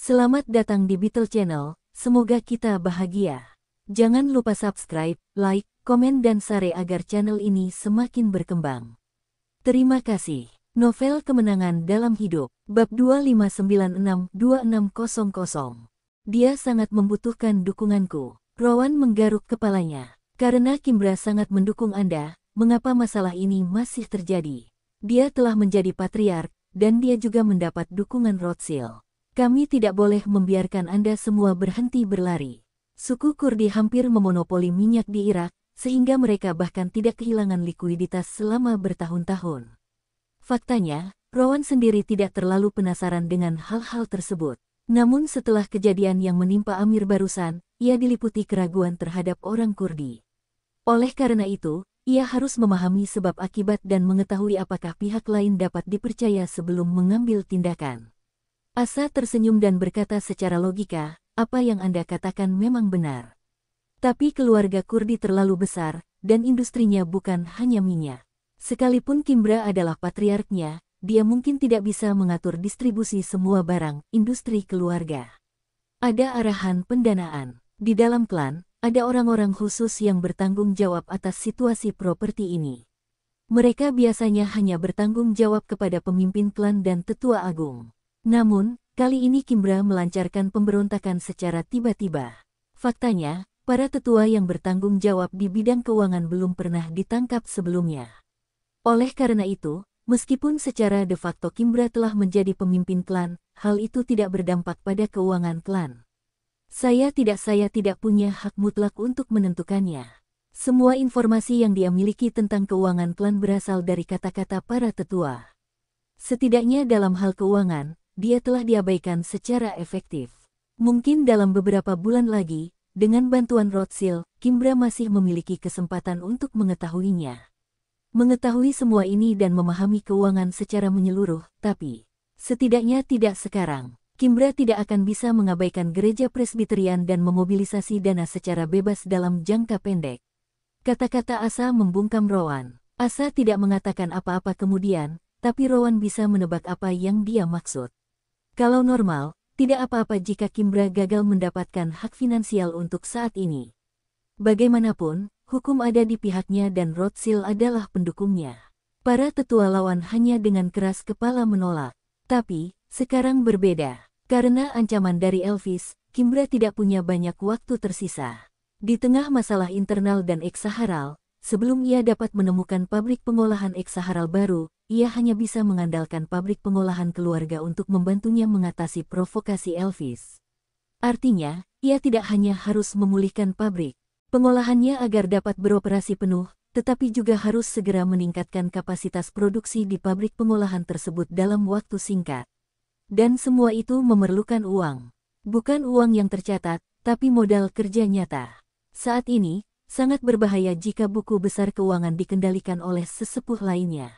Selamat datang di Beetle Channel, semoga kita bahagia. Jangan lupa subscribe, like, komen dan share agar channel ini semakin berkembang. Terima kasih. Novel Kemenangan Dalam Hidup, Bab 2596-2600. Dia sangat membutuhkan dukunganku. Rowan menggaruk kepalanya. Karena Kimbra sangat mendukung Anda, mengapa masalah ini masih terjadi? Dia telah menjadi patriark, dan dia juga mendapat dukungan Rothschild. Kami tidak boleh membiarkan Anda semua berhenti berlari. Suku Kurdi hampir memonopoli minyak di Irak, sehingga mereka bahkan tidak kehilangan likuiditas selama bertahun-tahun. Faktanya, Rowan sendiri tidak terlalu penasaran dengan hal-hal tersebut. Namun setelah kejadian yang menimpa Amir barusan, ia diliputi keraguan terhadap orang Kurdi. Oleh karena itu, ia harus memahami sebab akibat dan mengetahui apakah pihak lain dapat dipercaya sebelum mengambil tindakan. Asa tersenyum dan berkata secara logika, apa yang Anda katakan memang benar. Tapi keluarga Kurdi terlalu besar, dan industrinya bukan hanya minyak. Sekalipun Kimbra adalah patriarknya, dia mungkin tidak bisa mengatur distribusi semua barang, industri keluarga. Ada arahan pendanaan. Di dalam klan, ada orang-orang khusus yang bertanggung jawab atas situasi properti ini. Mereka biasanya hanya bertanggung jawab kepada pemimpin klan dan tetua agung. Namun, kali ini Kimbra melancarkan pemberontakan secara tiba-tiba. Faktanya, para tetua yang bertanggung jawab di bidang keuangan belum pernah ditangkap sebelumnya. Oleh karena itu, meskipun secara de facto Kimbra telah menjadi pemimpin klan, hal itu tidak berdampak pada keuangan klan. Saya tidak punya hak mutlak untuk menentukannya. Semua informasi yang dia miliki tentang keuangan klan berasal dari kata-kata para tetua. Setidaknya dalam hal keuangan, dia telah diabaikan secara efektif. Mungkin dalam beberapa bulan lagi, dengan bantuan Rothschild, Kimbra masih memiliki kesempatan untuk mengetahuinya. Mengetahui semua ini dan memahami keuangan secara menyeluruh, tapi setidaknya tidak sekarang. Kimbra tidak akan bisa mengabaikan gereja Presbyterian dan memobilisasi dana secara bebas dalam jangka pendek. Kata-kata Asa membungkam Rowan. Asa tidak mengatakan apa-apa kemudian, tapi Rowan bisa menebak apa yang dia maksud. Kalau normal, tidak apa-apa jika Kimbra gagal mendapatkan hak finansial untuk saat ini. Bagaimanapun, hukum ada di pihaknya dan Rothschild adalah pendukungnya. Para tetua lawan hanya dengan keras kepala menolak. Tapi, sekarang berbeda. Karena ancaman dari Elvis, Kimbra tidak punya banyak waktu tersisa. Di tengah masalah internal dan eksaharal, sebelum ia dapat menemukan pabrik pengolahan eksaharal baru, ia hanya bisa mengandalkan pabrik pengolahan keluarga untuk membantunya mengatasi provokasi Elvis. Artinya, ia tidak hanya harus memulihkan pabrik pengolahannya agar dapat beroperasi penuh, tetapi juga harus segera meningkatkan kapasitas produksi di pabrik pengolahan tersebut dalam waktu singkat. Dan semua itu memerlukan uang. Bukan uang yang tercatat, tapi modal kerja nyata. Saat ini, sangat berbahaya jika buku besar keuangan dikendalikan oleh sesepuh lainnya.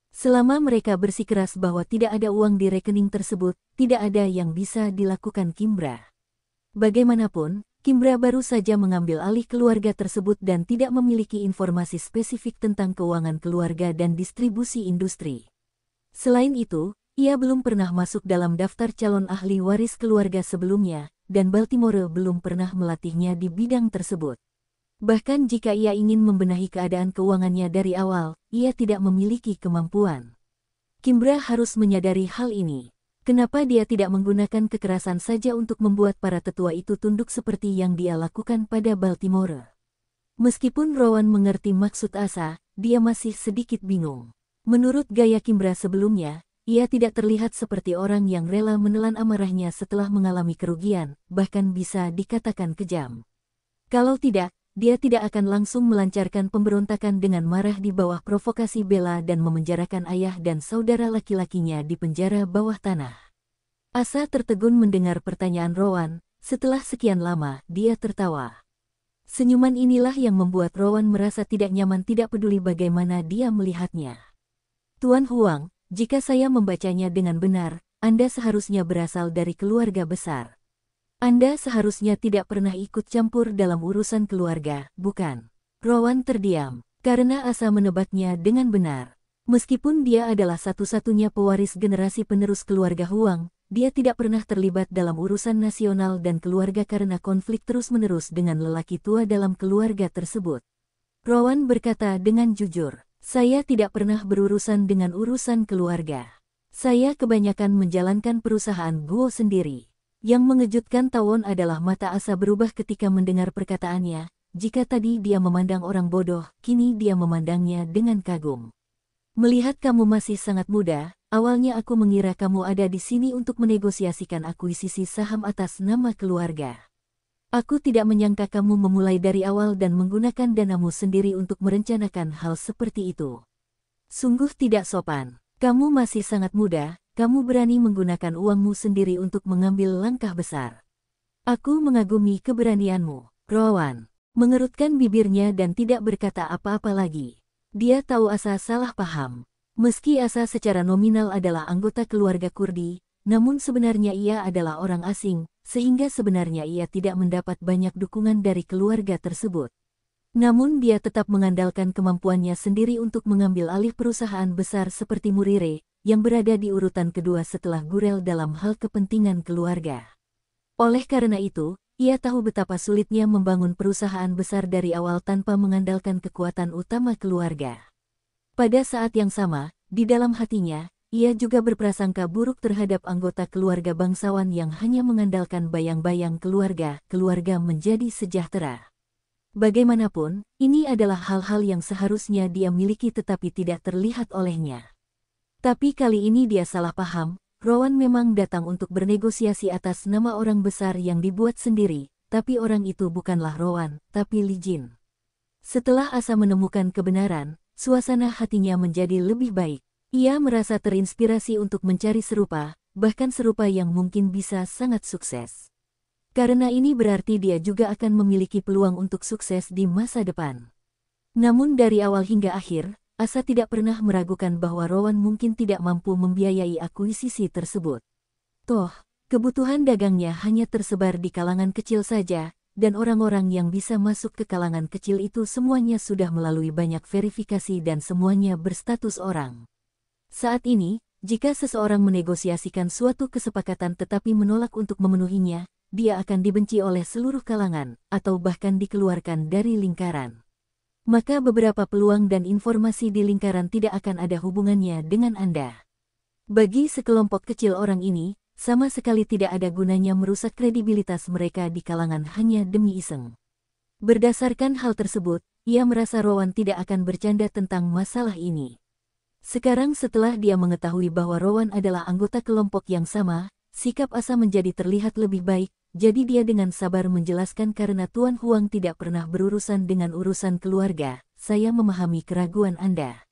Selama mereka bersikeras bahwa tidak ada uang di rekening tersebut, tidak ada yang bisa dilakukan Kimbra. Bagaimanapun, Kimbra baru saja mengambil alih keluarga tersebut dan tidak memiliki informasi spesifik tentang keuangan keluarga dan distribusi industri. Selain itu, ia belum pernah masuk dalam daftar calon ahli waris keluarga sebelumnya, dan Baltimore belum pernah melatihnya di bidang tersebut. Bahkan jika ia ingin membenahi keadaan keuangannya dari awal, ia tidak memiliki kemampuan. Kimbra harus menyadari hal ini. Kenapa dia tidak menggunakan kekerasan saja untuk membuat para tetua itu tunduk seperti yang dia lakukan pada Baltimore? Meskipun Rowan mengerti maksud Asa, dia masih sedikit bingung. Menurut gaya Kimbra sebelumnya, ia tidak terlihat seperti orang yang rela menelan amarahnya setelah mengalami kerugian, bahkan bisa dikatakan kejam. Kalau tidak, dia tidak akan langsung melancarkan pemberontakan dengan marah di bawah provokasi Bella dan memenjarakan ayah dan saudara laki-lakinya di penjara bawah tanah. Asa tertegun mendengar pertanyaan Rowan, setelah sekian lama dia tertawa. Senyuman inilah yang membuat Rowan merasa tidak nyaman, tidak peduli bagaimana dia melihatnya. Tuan Huang, jika saya membacanya dengan benar, Anda seharusnya berasal dari keluarga besar. Anda seharusnya tidak pernah ikut campur dalam urusan keluarga, bukan? Rowan terdiam, karena Asa menebaknya dengan benar. Meskipun dia adalah satu-satunya pewaris generasi penerus keluarga Huang, dia tidak pernah terlibat dalam urusan nasional dan keluarga karena konflik terus-menerus dengan lelaki tua dalam keluarga tersebut. Rowan berkata dengan jujur, "Saya tidak pernah berurusan dengan urusan keluarga. Saya kebanyakan menjalankan perusahaan Guo sendiri." Yang mengejutkan Tawon adalah mata Asa berubah ketika mendengar perkataannya. Jika tadi dia memandang orang bodoh, kini dia memandangnya dengan kagum. "Melihat kamu masih sangat muda, awalnya aku mengira kamu ada di sini untuk menegosiasikan akuisisi saham atas nama keluarga. Aku tidak menyangka kamu memulai dari awal dan menggunakan danamu sendiri untuk merencanakan hal seperti itu. Sungguh tidak sopan. Kamu masih sangat muda. Kamu berani menggunakan uangmu sendiri untuk mengambil langkah besar. Aku mengagumi keberanianmu." Rowan mengerutkan bibirnya dan tidak berkata apa-apa lagi. Dia tahu Asa salah paham. Meski Asa secara nominal adalah anggota keluarga Kurdi, namun sebenarnya ia adalah orang asing, sehingga sebenarnya ia tidak mendapat banyak dukungan dari keluarga tersebut. Namun dia tetap mengandalkan kemampuannya sendiri untuk mengambil alih perusahaan besar seperti Murire, yang berada di urutan kedua setelah Gurel dalam hal kepentingan keluarga. Oleh karena itu, ia tahu betapa sulitnya membangun perusahaan besar dari awal tanpa mengandalkan kekuatan utama keluarga. Pada saat yang sama, di dalam hatinya, ia juga berprasangka buruk terhadap anggota keluarga bangsawan yang hanya mengandalkan bayang-bayang keluarga menjadi sejahtera. Bagaimanapun, ini adalah hal-hal yang seharusnya dia miliki tetapi tidak terlihat olehnya. Tapi kali ini dia salah paham. Rowan memang datang untuk bernegosiasi atas nama orang besar yang dibuat sendiri, tapi orang itu bukanlah Rowan, tapi Li Jin. Setelah Asa menemukan kebenaran, suasana hatinya menjadi lebih baik. Ia merasa terinspirasi untuk mencari serupa, bahkan serupa yang mungkin bisa sangat sukses. Karena ini berarti dia juga akan memiliki peluang untuk sukses di masa depan. Namun dari awal hingga akhir, Asa tidak pernah meragukan bahwa Rowan mungkin tidak mampu membiayai akuisisi tersebut. Toh, kebutuhan dagangnya hanya tersebar di kalangan kecil saja, dan orang-orang yang bisa masuk ke kalangan kecil itu semuanya sudah melalui banyak verifikasi dan semuanya berstatus orang. Saat ini, jika seseorang menegosiasikan suatu kesepakatan tetapi menolak untuk memenuhinya, dia akan dibenci oleh seluruh kalangan, atau bahkan dikeluarkan dari lingkaran. Maka beberapa peluang dan informasi di lingkaran tidak akan ada hubungannya dengan Anda. Bagi sekelompok kecil orang ini, sama sekali tidak ada gunanya merusak kredibilitas mereka di kalangan hanya demi iseng. Berdasarkan hal tersebut, ia merasa Rowan tidak akan bercanda tentang masalah ini. Sekarang setelah dia mengetahui bahwa Rowan adalah anggota kelompok yang sama, sikap Asa menjadi terlihat lebih baik. Jadi dia dengan sabar menjelaskan karena Tuan Huang tidak pernah berurusan dengan urusan keluarga, saya memahami keraguan Anda.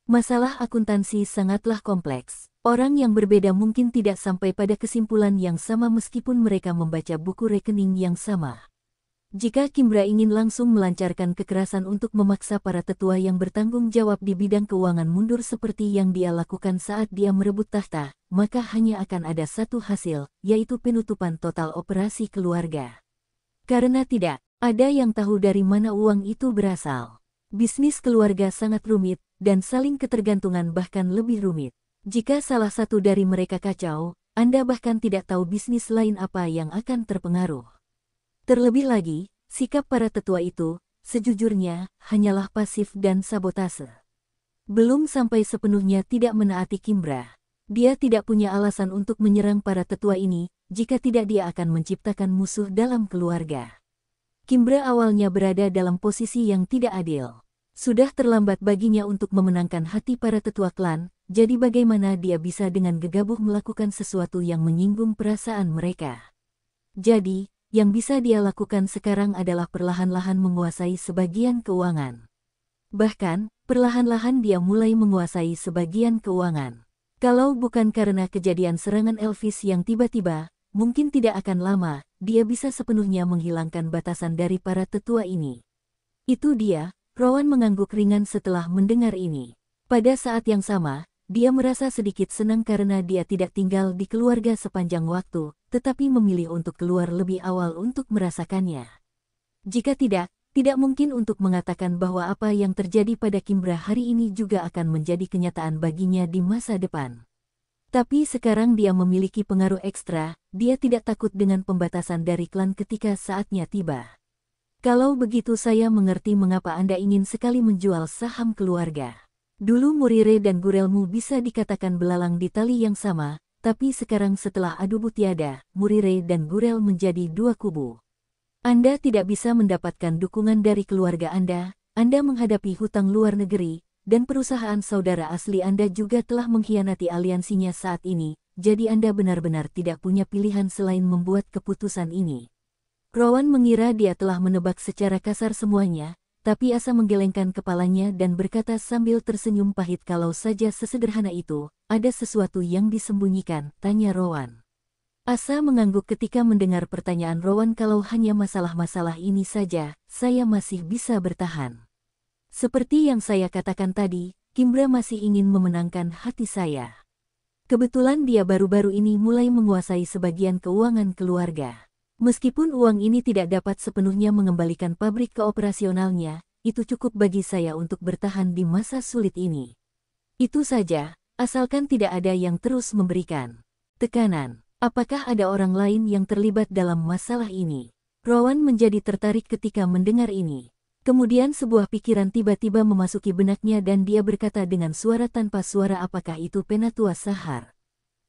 Masalah akuntansi sangatlah kompleks. Orang yang berbeda mungkin tidak sampai pada kesimpulan yang sama meskipun mereka membaca buku rekening yang sama. Jika Kimbra ingin langsung melancarkan kekerasan untuk memaksa para tetua yang bertanggung jawab di bidang keuangan mundur seperti yang dia lakukan saat dia merebut tahta, maka hanya akan ada satu hasil, yaitu penutupan total operasi keluarga. Karena tidak ada yang tahu dari mana uang itu berasal. Bisnis keluarga sangat rumit, dan saling ketergantungan bahkan lebih rumit. Jika salah satu dari mereka kacau, Anda bahkan tidak tahu bisnis lain apa yang akan terpengaruh. Terlebih lagi, sikap para tetua itu, sejujurnya, hanyalah pasif dan sabotase. Belum sampai sepenuhnya tidak menaati Kimbra. Dia tidak punya alasan untuk menyerang para tetua ini, jika tidak dia akan menciptakan musuh dalam keluarga. Kimbra awalnya berada dalam posisi yang tidak adil. Sudah terlambat baginya untuk memenangkan hati para tetua klan, jadi bagaimana dia bisa dengan gegabah melakukan sesuatu yang menyinggung perasaan mereka. Jadi, yang bisa dia lakukan sekarang adalah perlahan-lahan menguasai sebagian keuangan. Bahkan, perlahan-lahan dia mulai menguasai sebagian keuangan. Kalau bukan karena kejadian serangan Elvis yang tiba-tiba, mungkin tidak akan lama, dia bisa sepenuhnya menghilangkan batasan dari para tetua ini. Itu dia, Rowan mengangguk ringan setelah mendengar ini. Pada saat yang sama, dia merasa sedikit senang karena dia tidak tinggal di keluarga sepanjang waktu, tetapi memilih untuk keluar lebih awal untuk merasakannya. Jika tidak mungkin untuk mengatakan bahwa apa yang terjadi pada Kimbra hari ini juga akan menjadi kenyataan baginya di masa depan. Tapi sekarang dia memiliki pengaruh ekstra, dia tidak takut dengan pembatasan dari klan ketika saatnya tiba. Kalau begitu saya mengerti mengapa Anda ingin sekali menjual saham keluarga. Dulu Murire dan Gurelmu bisa dikatakan belalang di tali yang sama, tapi sekarang setelah Adubu tiada, Murire dan Gurel menjadi dua kubu. Anda tidak bisa mendapatkan dukungan dari keluarga Anda menghadapi hutang luar negeri, dan perusahaan saudara asli Anda juga telah mengkhianati aliansinya saat ini, jadi Anda benar-benar tidak punya pilihan selain membuat keputusan ini. Rowan mengira dia telah menebak secara kasar semuanya, tapi Asa menggelengkan kepalanya dan berkata sambil tersenyum pahit, kalau saja sesederhana itu, ada sesuatu yang disembunyikan, tanya Rowan. Asa mengangguk ketika mendengar pertanyaan Rowan. Kalau hanya masalah-masalah ini saja, saya masih bisa bertahan. Seperti yang saya katakan tadi, Kimbra masih ingin memenangkan hati saya. Kebetulan dia baru-baru ini mulai menguasai sebagian keuangan keluarga. Meskipun uang ini tidak dapat sepenuhnya mengembalikan pabrik ke operasionalnya, itu cukup bagi saya untuk bertahan di masa sulit ini. Itu saja, asalkan tidak ada yang terus memberikan tekanan. Apakah ada orang lain yang terlibat dalam masalah ini? Rowan menjadi tertarik ketika mendengar ini. Kemudian sebuah pikiran tiba-tiba memasuki benaknya dan dia berkata dengan suara tanpa suara, apakah itu Penatua Sahar?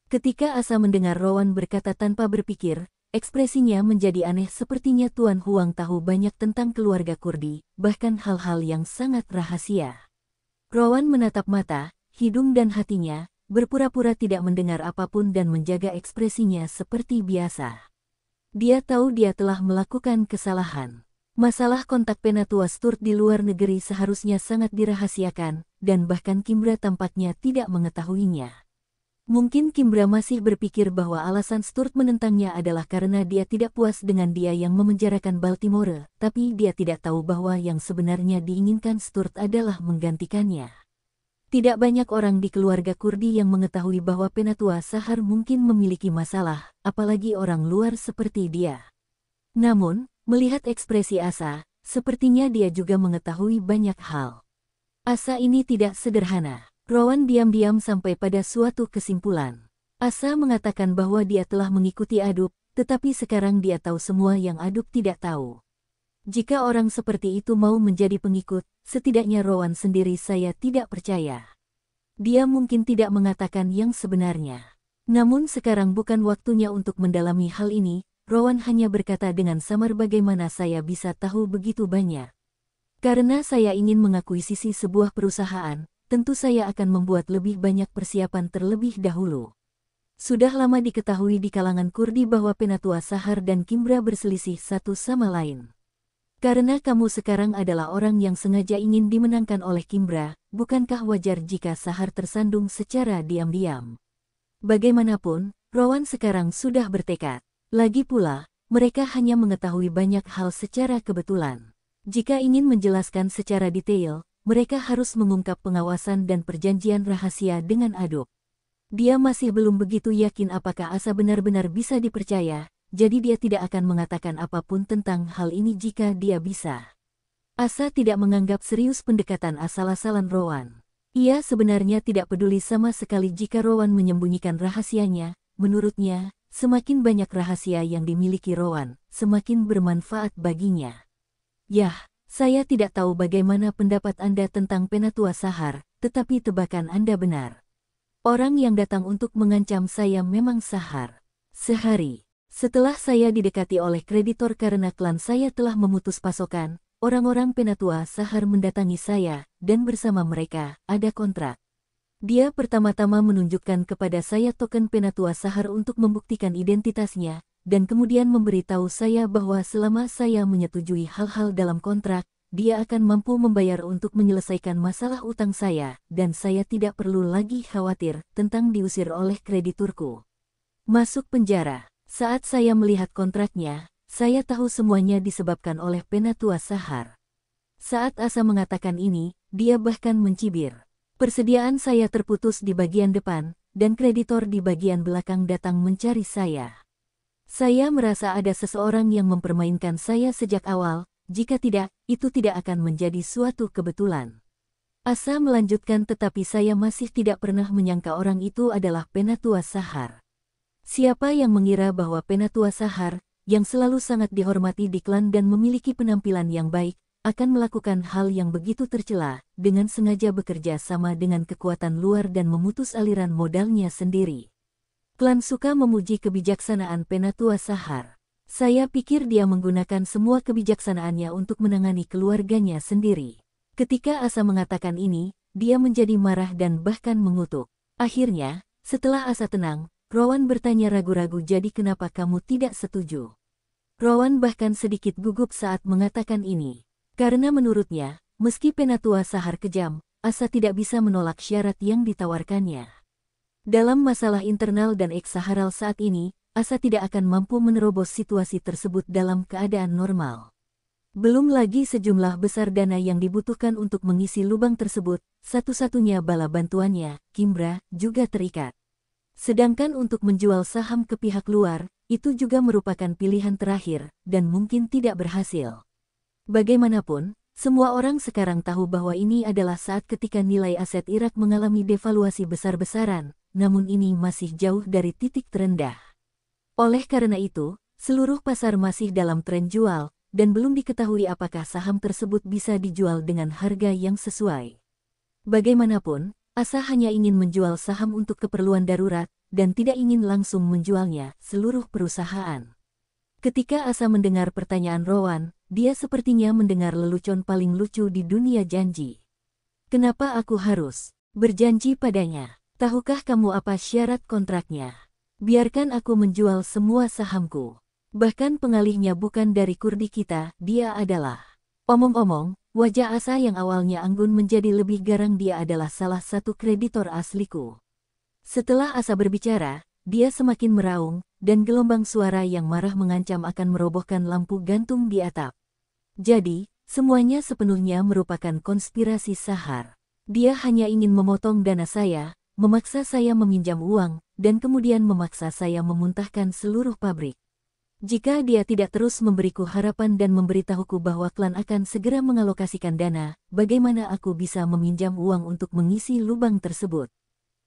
Ketika Asa mendengar Rowan berkata tanpa berpikir, ekspresinya menjadi aneh, sepertinya Tuan Huang tahu banyak tentang keluarga Kurdi, bahkan hal-hal yang sangat rahasia. Rowan menatap mata, hidung dan hatinya, berpura-pura tidak mendengar apapun dan menjaga ekspresinya seperti biasa. Dia tahu dia telah melakukan kesalahan. Masalah kontak Penatua Sturt di luar negeri seharusnya sangat dirahasiakan, dan bahkan Kimbra tampaknya tidak mengetahuinya. Mungkin Kimbra masih berpikir bahwa alasan Sturt menentangnya adalah karena dia tidak puas dengan dia yang memenjarakan Baltimore, tapi dia tidak tahu bahwa yang sebenarnya diinginkan Sturt adalah menggantikannya. Tidak banyak orang di keluarga Kurdi yang mengetahui bahwa Penatua Sahar mungkin memiliki masalah, apalagi orang luar seperti dia. Namun, melihat ekspresi Asa, sepertinya dia juga mengetahui banyak hal. Asa ini tidak sederhana. Rowan diam-diam sampai pada suatu kesimpulan. Asa mengatakan bahwa dia telah mengikuti Adup, tetapi sekarang dia tahu semua yang Adup tidak tahu. Jika orang seperti itu mau menjadi pengikut, setidaknya Rowan sendiri saya tidak percaya. Dia mungkin tidak mengatakan yang sebenarnya. Namun sekarang bukan waktunya untuk mendalami hal ini, Rowan hanya berkata dengan samar, bagaimana saya bisa tahu begitu banyak. Karena saya ingin mengakuisisi sebuah perusahaan, tentu saya akan membuat lebih banyak persiapan terlebih dahulu. Sudah lama diketahui di kalangan Kurdi bahwa Penatua Sahar dan Kimbra berselisih satu sama lain. Karena kamu sekarang adalah orang yang sengaja ingin dimenangkan oleh Kimbra, bukankah wajar jika Sahar tersandung secara diam-diam? Bagaimanapun, Rowan sekarang sudah bertekad. Lagi pula, mereka hanya mengetahui banyak hal secara kebetulan. Jika ingin menjelaskan secara detail, mereka harus mengungkap pengawasan dan perjanjian rahasia dengan Adup. Dia masih belum begitu yakin apakah Asa benar-benar bisa dipercaya, jadi dia tidak akan mengatakan apapun tentang hal ini jika dia bisa. Asa tidak menganggap serius pendekatan asal-asalan Rowan. Ia sebenarnya tidak peduli sama sekali jika Rowan menyembunyikan rahasianya. Menurutnya, semakin banyak rahasia yang dimiliki Rowan, semakin bermanfaat baginya. Yah, saya tidak tahu bagaimana pendapat Anda tentang Penatua Sahar, tetapi tebakan Anda benar. Orang yang datang untuk mengancam saya memang Sahar. Sehari setelah saya didekati oleh kreditor karena klan saya telah memutus pasokan, orang-orang Penatua Sahar mendatangi saya, dan bersama mereka ada kontrak. Dia pertama-tama menunjukkan kepada saya token Penatua Sahar untuk membuktikan identitasnya, dan kemudian memberitahu saya bahwa selama saya menyetujui hal-hal dalam kontrak, dia akan mampu membayar untuk menyelesaikan masalah utang saya, dan saya tidak perlu lagi khawatir tentang diusir oleh krediturku. Masuk penjara. Saat saya melihat kontraknya, saya tahu semuanya disebabkan oleh Penatua Sahar. Saat Asa mengatakan ini, dia bahkan mencibir. Persediaan saya terputus di bagian depan, dan kreditor di bagian belakang datang mencari saya. Saya merasa ada seseorang yang mempermainkan saya sejak awal, jika tidak, itu tidak akan menjadi suatu kebetulan. Asa melanjutkan, tetapi saya masih tidak pernah menyangka orang itu adalah Penatua Sahar. Siapa yang mengira bahwa Penatua Sahar, yang selalu sangat dihormati di klan dan memiliki penampilan yang baik, akan melakukan hal yang begitu tercela, dengan sengaja bekerja sama dengan kekuatan luar dan memutus aliran modalnya sendiri. Klan suka memuji kebijaksanaan Penatua Sahar. Saya pikir dia menggunakan semua kebijaksanaannya untuk menangani keluarganya sendiri. Ketika Asa mengatakan ini, dia menjadi marah dan bahkan mengutuk. Akhirnya, setelah Asa tenang, Rowan bertanya ragu-ragu, jadi kenapa kamu tidak setuju? Rowan bahkan sedikit gugup saat mengatakan ini. Karena menurutnya, meski Penatua Sahar kejam, Asa tidak bisa menolak syarat yang ditawarkannya. Dalam masalah internal dan eksaharal saat ini, Asa tidak akan mampu menerobos situasi tersebut dalam keadaan normal. Belum lagi sejumlah besar dana yang dibutuhkan untuk mengisi lubang tersebut, satu-satunya bala bantuannya, Kimbra, juga terikat. Sedangkan untuk menjual saham ke pihak luar, itu juga merupakan pilihan terakhir, dan mungkin tidak berhasil. Bagaimanapun, semua orang sekarang tahu bahwa ini adalah saat ketika nilai aset Irak mengalami devaluasi besar-besaran, namun ini masih jauh dari titik terendah. Oleh karena itu, seluruh pasar masih dalam tren jual, dan belum diketahui apakah saham tersebut bisa dijual dengan harga yang sesuai. Bagaimanapun, Asa hanya ingin menjual saham untuk keperluan darurat, dan tidak ingin langsung menjualnya seluruh perusahaan. Ketika Asa mendengar pertanyaan Rowan, dia sepertinya mendengar lelucon paling lucu di dunia janji. Kenapa aku harus berjanji padanya? Tahukah kamu apa syarat kontraknya? Biarkan aku menjual semua sahamku. Bahkan pengalihnya bukan dari Kurdi kita, dia adalah. Omong-omong, wajah Asa yang awalnya anggun menjadi lebih garang. Dia adalah salah satu kreditor asliku. Setelah Asa berbicara, dia semakin meraung, dan gelombang suara yang marah mengancam akan merobohkan lampu gantung di atap. Jadi, semuanya sepenuhnya merupakan konspirasi Sahar. Dia hanya ingin memotong dana saya, memaksa saya meminjam uang, dan kemudian memaksa saya memuntahkan seluruh pabrik. Jika dia tidak terus memberiku harapan dan memberitahuku bahwa klan akan segera mengalokasikan dana, bagaimana aku bisa meminjam uang untuk mengisi lubang tersebut?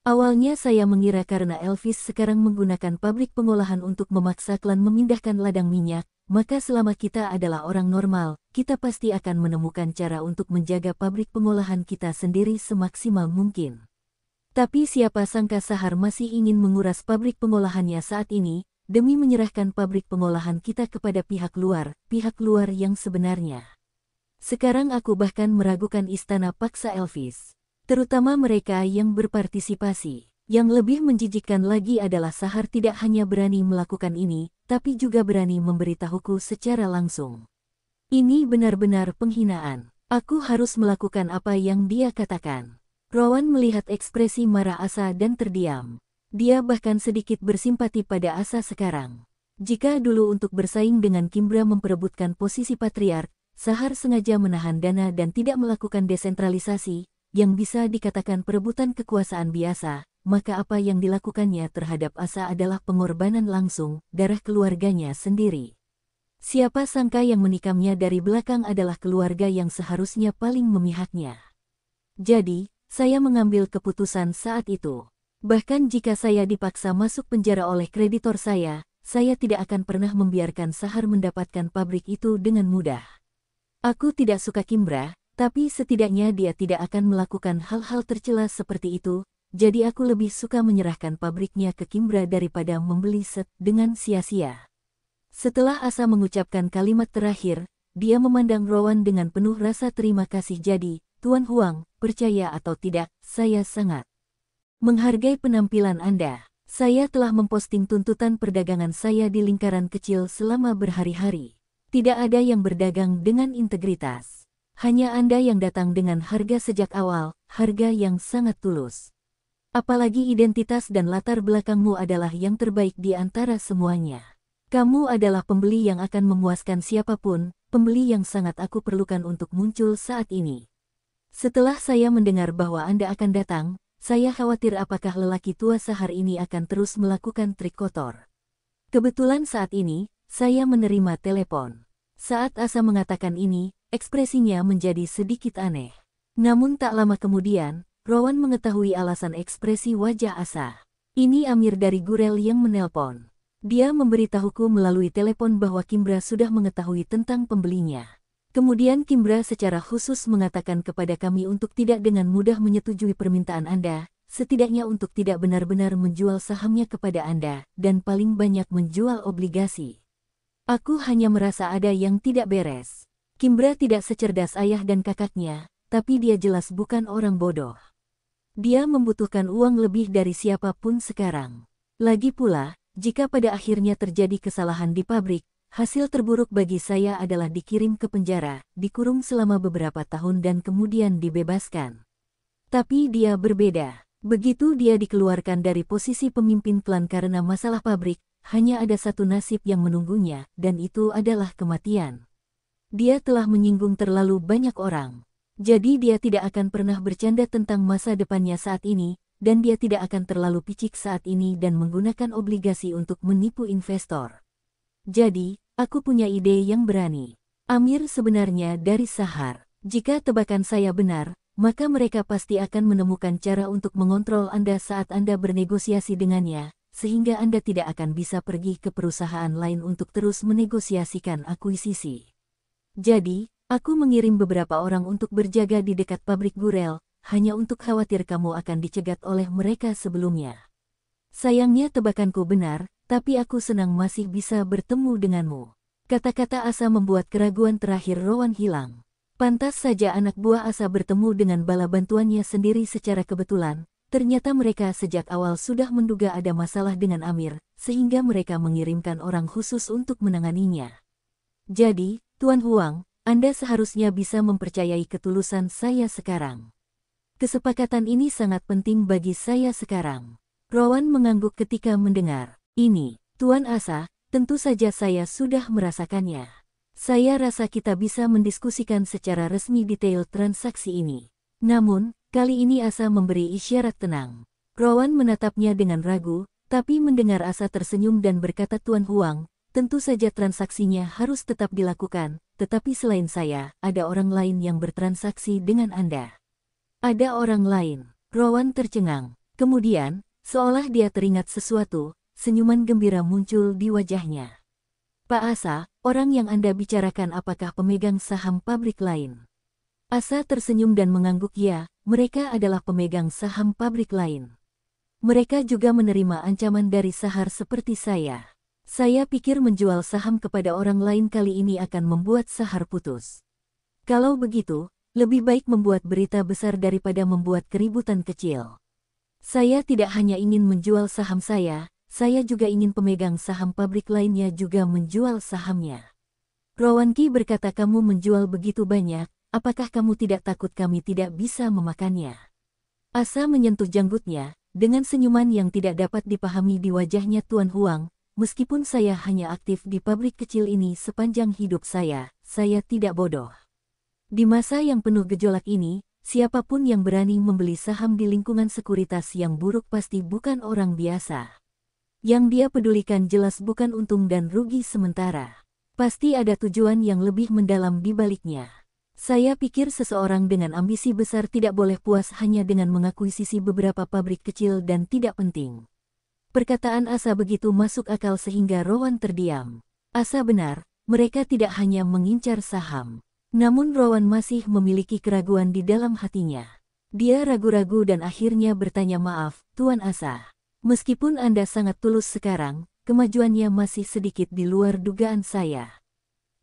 Awalnya saya mengira karena Elvis sekarang menggunakan pabrik pengolahan untuk memaksa klan memindahkan ladang minyak, maka selama kita adalah orang normal, kita pasti akan menemukan cara untuk menjaga pabrik pengolahan kita sendiri semaksimal mungkin. Tapi siapa sangka Sahar masih ingin menguras pabrik pengolahannya saat ini, demi menyerahkan pabrik pengolahan kita kepada pihak luar yang sebenarnya. Sekarang aku bahkan meragukan istana paksa Elvis. Terutama mereka yang berpartisipasi. Yang lebih menjijikkan lagi adalah Sahar tidak hanya berani melakukan ini, tapi juga berani memberitahuku secara langsung. Ini benar-benar penghinaan. Aku harus melakukan apa yang dia katakan. Rowan melihat ekspresi marah Asa dan terdiam. Dia bahkan sedikit bersimpati pada Asa sekarang. Jika dulu untuk bersaing dengan Kimbra memperebutkan posisi patriark, Sahar sengaja menahan dana dan tidak melakukan desentralisasi, yang bisa dikatakan perebutan kekuasaan biasa, maka apa yang dilakukannya terhadap Asa adalah pengorbanan langsung, darah keluarganya sendiri. Siapa sangka yang menikamnya dari belakang adalah keluarga yang seharusnya paling memihaknya. Jadi, saya mengambil keputusan saat itu. Bahkan jika saya dipaksa masuk penjara oleh kreditor saya tidak akan pernah membiarkan Sahar mendapatkan pabrik itu dengan mudah. Aku tidak suka Kimbra, tapi setidaknya dia tidak akan melakukan hal-hal tercela seperti itu, jadi aku lebih suka menyerahkan pabriknya ke Kimbra daripada membeli set dengan sia-sia. Setelah Asa mengucapkan kalimat terakhir, dia memandang Rowan dengan penuh rasa terima kasih. Jadi, Tuan Huang, percaya atau tidak, saya sangat menghargai penampilan Anda. Saya telah memposting tuntutan perdagangan saya di lingkaran kecil selama berhari-hari. Tidak ada yang berdagang dengan integritas. Hanya Anda yang datang dengan harga sejak awal, harga yang sangat tulus. Apalagi identitas dan latar belakangmu adalah yang terbaik di antara semuanya. Kamu adalah pembeli yang akan memuaskan siapapun, pembeli yang sangat aku perlukan untuk muncul saat ini. Setelah saya mendengar bahwa Anda akan datang, saya khawatir apakah lelaki tua Sahar ini akan terus melakukan trik kotor. Kebetulan saat ini, saya menerima telepon. Saat Asa mengatakan ini, ekspresinya menjadi sedikit aneh. Namun tak lama kemudian, Rowan mengetahui alasan ekspresi wajah Asa. Ini Amir dari Gurel yang menelpon. Dia memberitahuku melalui telepon bahwa Kimbra sudah mengetahui tentang pembelinya. Kemudian Kimbra secara khusus mengatakan kepada kami untuk tidak dengan mudah menyetujui permintaan Anda, setidaknya untuk tidak benar-benar menjual sahamnya kepada Anda, dan paling banyak menjual obligasi. Aku hanya merasa ada yang tidak beres. Kimbra tidak secerdas ayah dan kakaknya, tapi dia jelas bukan orang bodoh. Dia membutuhkan uang lebih dari siapapun sekarang. Lagi pula, jika pada akhirnya terjadi kesalahan di pabrik, hasil terburuk bagi saya adalah dikirim ke penjara, dikurung selama beberapa tahun dan kemudian dibebaskan. Tapi dia berbeda. Begitu dia dikeluarkan dari posisi pemimpin klan karena masalah pabrik, hanya ada satu nasib yang menunggunya, dan itu adalah kematian. Dia telah menyinggung terlalu banyak orang. Jadi dia tidak akan pernah bercanda tentang masa depannya saat ini, dan dia tidak akan terlalu picik saat ini dan menggunakan obligasi untuk menipu investor. Jadi, aku punya ide yang berani. Amir sebenarnya dari Sahar. Jika tebakan saya benar, maka mereka pasti akan menemukan cara untuk mengontrol Anda saat Anda bernegosiasi dengannya, sehingga Anda tidak akan bisa pergi ke perusahaan lain untuk terus menegosiasikan akuisisi. Jadi, aku mengirim beberapa orang untuk berjaga di dekat pabrik Gurel, hanya untuk khawatir kamu akan dicegat oleh mereka sebelumnya. Sayangnya tebakanku benar, tapi aku senang masih bisa bertemu denganmu. Kata-kata Asa membuat keraguan terakhir Rowan hilang. Pantas saja anak buah Asa bertemu dengan bala bantuannya sendiri secara kebetulan, ternyata mereka sejak awal sudah menduga ada masalah dengan Amir, sehingga mereka mengirimkan orang khusus untuk menanganinya. Jadi, Tuan Huang, Anda seharusnya bisa mempercayai ketulusan saya sekarang. Kesepakatan ini sangat penting bagi saya sekarang. Rowan mengangguk ketika mendengar ini. Tuan Asa, tentu saja saya sudah merasakannya. Saya rasa kita bisa mendiskusikan secara resmi detail transaksi ini. Namun, kali ini Asa memberi isyarat tenang. Rowan menatapnya dengan ragu, tapi mendengar Asa tersenyum dan berkata, Tuan Huang, tentu saja transaksinya harus tetap dilakukan, tetapi selain saya, ada orang lain yang bertransaksi dengan Anda. Ada orang lain. Rowan tercengang. Kemudian, seolah dia teringat sesuatu, senyuman gembira muncul di wajahnya. Pak Asa, orang yang Anda bicarakan apakah pemegang saham pabrik lain? Asa tersenyum dan mengangguk ya, mereka adalah pemegang saham pabrik lain. Mereka juga menerima ancaman dari Sahar seperti saya. Saya pikir menjual saham kepada orang lain kali ini akan membuat Sahar putus. Kalau begitu, lebih baik membuat berita besar daripada membuat keributan kecil. Saya tidak hanya ingin menjual saham saya juga ingin pemegang saham pabrik lainnya juga menjual sahamnya. Rowan Ki berkata kamu menjual begitu banyak, apakah kamu tidak takut kami tidak bisa memakannya? Asa menyentuh janggutnya, dengan senyuman yang tidak dapat dipahami di wajahnya Tuan Huang. Meskipun saya hanya aktif di pabrik kecil ini sepanjang hidup saya tidak bodoh. Di masa yang penuh gejolak ini, siapapun yang berani membeli saham di lingkungan sekuritas yang buruk pasti bukan orang biasa. Yang dia pedulikan jelas bukan untung dan rugi sementara. Pasti ada tujuan yang lebih mendalam di baliknya. Saya pikir seseorang dengan ambisi besar tidak boleh puas hanya dengan mengakuisisi beberapa pabrik kecil dan tidak penting. Perkataan Asa begitu masuk akal sehingga Rowan terdiam. Asa benar, mereka tidak hanya mengincar saham. Namun Rowan masih memiliki keraguan di dalam hatinya. Dia ragu-ragu dan akhirnya bertanya maaf, Tuan Asa. Meskipun Anda sangat tulus sekarang, kemajuannya masih sedikit di luar dugaan saya.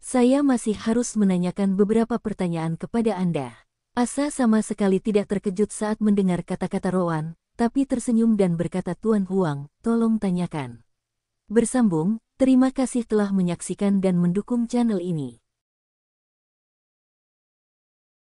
Saya masih harus menanyakan beberapa pertanyaan kepada Anda. Asa sama sekali tidak terkejut saat mendengar kata-kata Rowan, tapi tersenyum dan berkata Tuan Huang, tolong tanyakan. Bersambung, terima kasih telah menyaksikan dan mendukung channel ini.